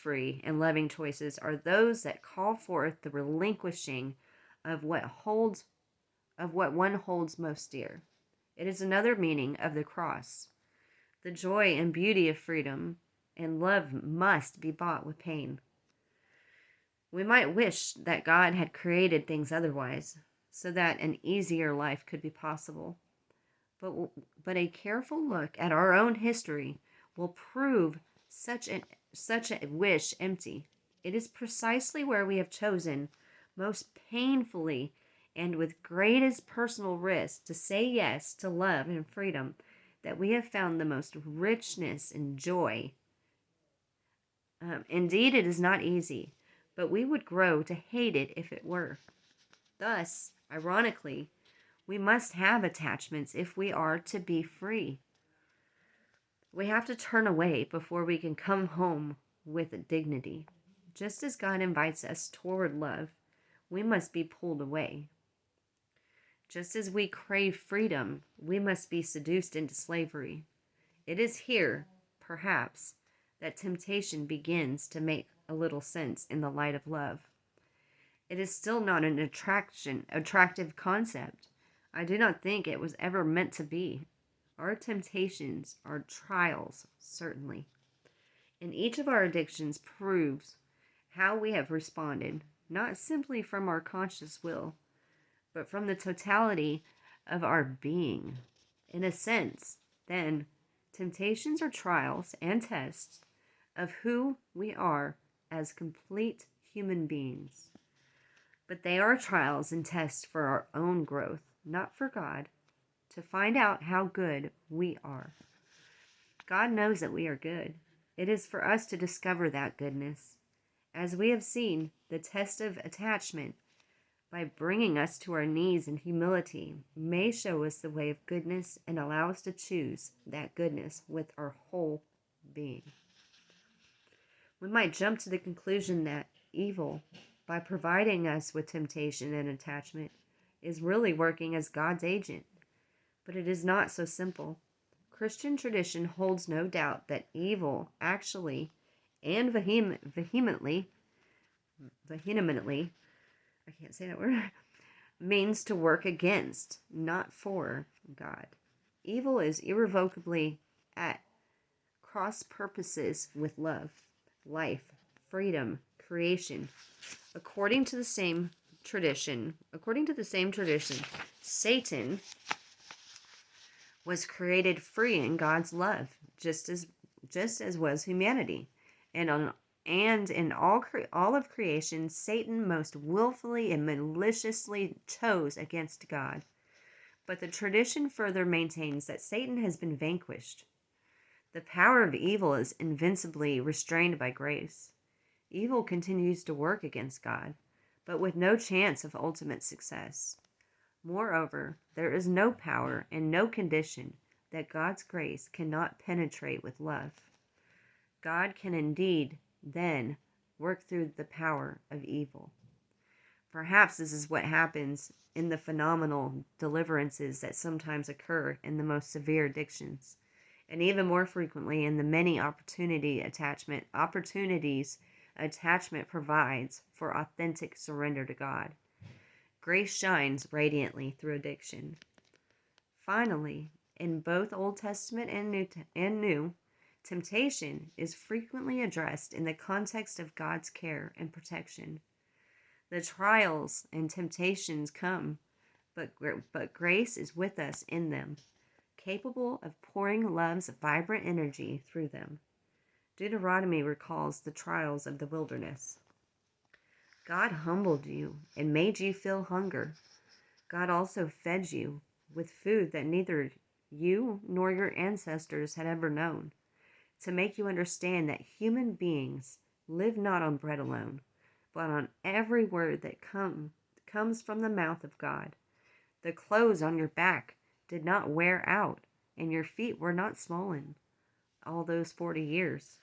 free and loving choices are those that call forth the relinquishing of what one holds most dear. It is another meaning of the cross. The joy and beauty of freedom and love must be bought with pain. We might wish that God had created things otherwise, so that an easier life could be possible. But a careful look at our own history will prove such a wish empty. It is precisely where we have chosen most painfully and with greatest personal risk to say yes to love and freedom that we have found the most richness and joy. Indeed, it is not easy, but we would grow to hate it if it were. Thus, ironically, we must have attachments if we are to be free. We have to turn away before we can come home with dignity. Just as God invites us toward love, we must be pulled away. Just as we crave freedom, we must be seduced into slavery. It is here, perhaps, that temptation begins to make a little sense in the light of love. It is still not an attractive concept. I do not think it was ever meant to be. Our temptations are trials, certainly. And each of our addictions proves how we have responded, not simply from our conscious will, but from the totality of our being. In a sense, then, temptations are trials and tests of who we are as complete human beings. But they are trials and tests for our own growth, not for God, to find out how good we are. God knows that we are good. It is for us to discover that goodness. As we have seen, the test of attachment, by bringing us to our knees in humility, may show us the way of goodness and allow us to choose that goodness with our whole being. We might jump to the conclusion that evil, by providing us with temptation and attachment, is really working as God's agent. But it is not so simple. Christian tradition holds no doubt that evil actually and vehemently, I can't say that word, means to work against, not for God. Evil is irrevocably at cross purposes with love, life, freedom, creation. According to the same tradition, Satan was created free in God's love, just as was humanity. And in all of creation, Satan most willfully and maliciously chose against God. But the tradition further maintains that Satan has been vanquished. The power of evil is invincibly restrained by grace. Evil continues to work against God, but with no chance of ultimate success. Moreover, there is no power and no condition that God's grace cannot penetrate with love. God can indeed, then, work through the power of evil. Perhaps this is what happens in the phenomenal deliverances that sometimes occur in the most severe addictions, and even more frequently in the many opportunities attachment provides for authentic surrender to God. Grace shines radiantly through addiction. Finally, in both Old Testament and New, temptation is frequently addressed in the context of God's care and protection. The trials and temptations come, but grace is with us in them, capable of pouring love's vibrant energy through them. Deuteronomy recalls the trials of the wilderness. God humbled you and made you feel hunger. God also fed you with food that neither you nor your ancestors had ever known, to make you understand that human beings live not on bread alone, but on every word that comes from the mouth of God. The clothes on your back did not wear out, and your feet were not swollen all those 40 years.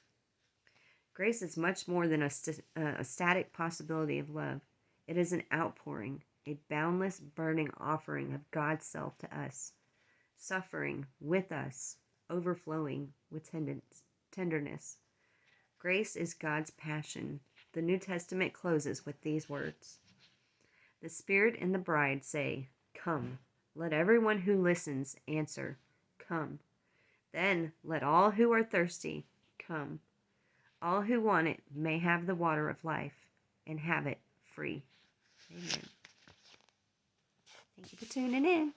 Grace is much more than a static possibility of love. It is an outpouring, a boundless, burning offering of God's self to us, suffering with us, overflowing with tenderness. Grace is God's passion. The New Testament closes with these words. The Spirit and the bride say, "Come." Let everyone who listens answer, "Come." Then let all who are thirsty come. All who want it may have the water of life and have it free. Amen. Thank you for tuning in.